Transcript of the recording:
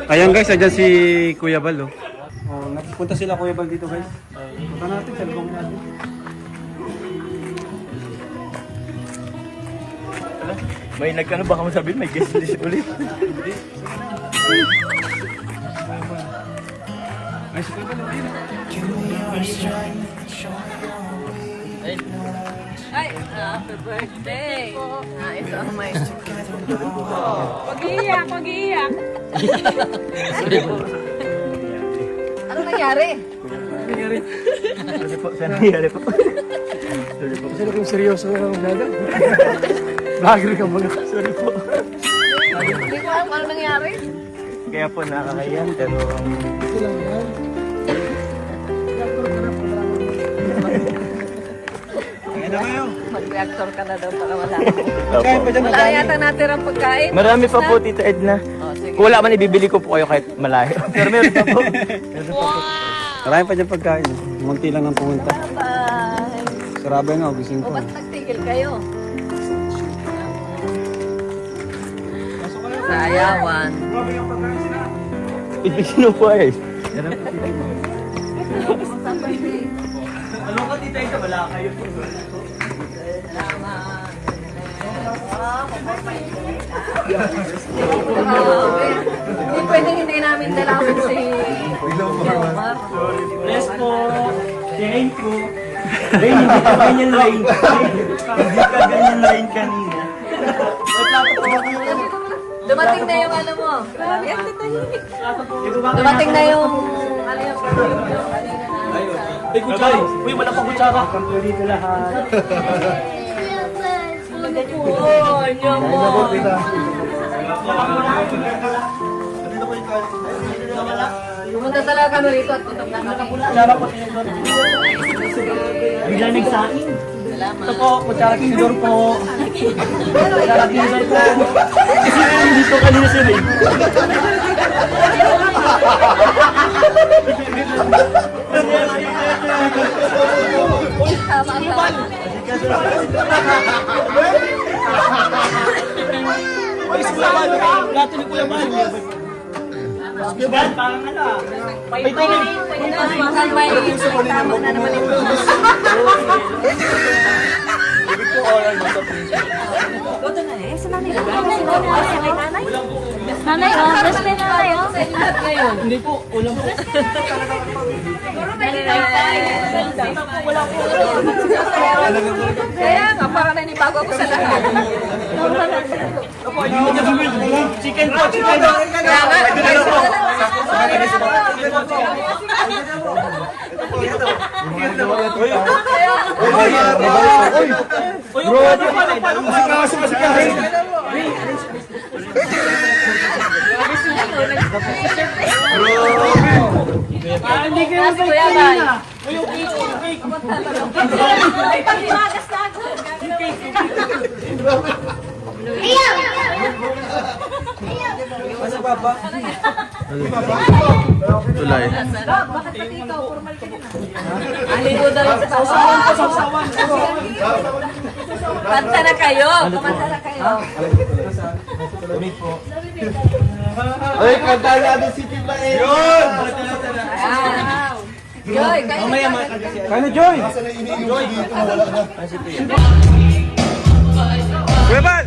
Ayan guys, andyan si Kuya Bal, oh. Oh, nagpunta sila Kuya Bal dito guys. Punta natin, cellphone natin. May nagkano baka mo sabihin, may guest list ulit. Ay, si Kuya Bal, oh. Ay, happy birthday! Ito ang may... Pag-iiyak, pag-iiyak! Ano nangyari? Sorry po, saan nangyari po? Sorry po. Kasi kung seryoso ka lang nada. Vlogger ka mga. Sorry po. Hindi ko alam ano nangyari. Kaya po nakakayan, pero... Ito lang yan. Kaya na kayo. Mag-reactor ka na daw para wala. Kain pa dyan, Wala yata natirang pagkain. Marami pa po, Tita Edna. Oh, sige. Kung wala man, ibibili ko po kayo kahit malayo. Pero meron pa po. Marami pa dyan pagkain. Munti lang ang pumunta. Bye! Sarabi nga, gising O ko. ba't nagtigil kayo? Sayawan. Ibigin po eh. Kamusta birthday? Ano ka, Tita Edna? Wala kayo po. Salamat. Grabe. Hindi pwede hindi namin dalawin si Omar. Bless po. Thank you. Rain, hindi ka ganyan rain. Hindi ka ganyan rain kanina. Dumating na yung ano mo. Dumating na yung ano yung kanina na. Ay, kutsara. Uy, wala pang kutsara. Kanto dito lahat. Oh, nyamo. Pumunta talaga kami rito at tutok na kami. Kutsara po tinidor. Bigla nagsaing. Salamat. Ito po, kutsara tinidor po. Kutsara tinidor po. Kasi hindi ko kanina si Ray. Tama. Ay, si Kuya Bal. Lahat ni Kuya Bal. Kuya Bal, parang ano ah. May tingin. Minsan may tama na naman ito. Ibig ko oral mo sa Goto na eh. Sa nanay. Sa kay nanay. Nanay, best friend na tayo. Sa inyo lahat ngayon. Hindi po, ulam po. Wala po. Kaya nga, para nanibago ako sa lahat. Chicken po, chicken. Kaya nga, Hindi ka Tapos Kuya Bay. Ay, pag-imagas na ako. Asa papa? Tulay. Bakit pati ikaw? Formal ka din. Aligo daw sa sausawan. Kanta na kayo. Kumanta na kayo. Ay, kanta natin si Tita eh. Yun! Joy, kayo. Kaya na, Joy! Kuya Bal!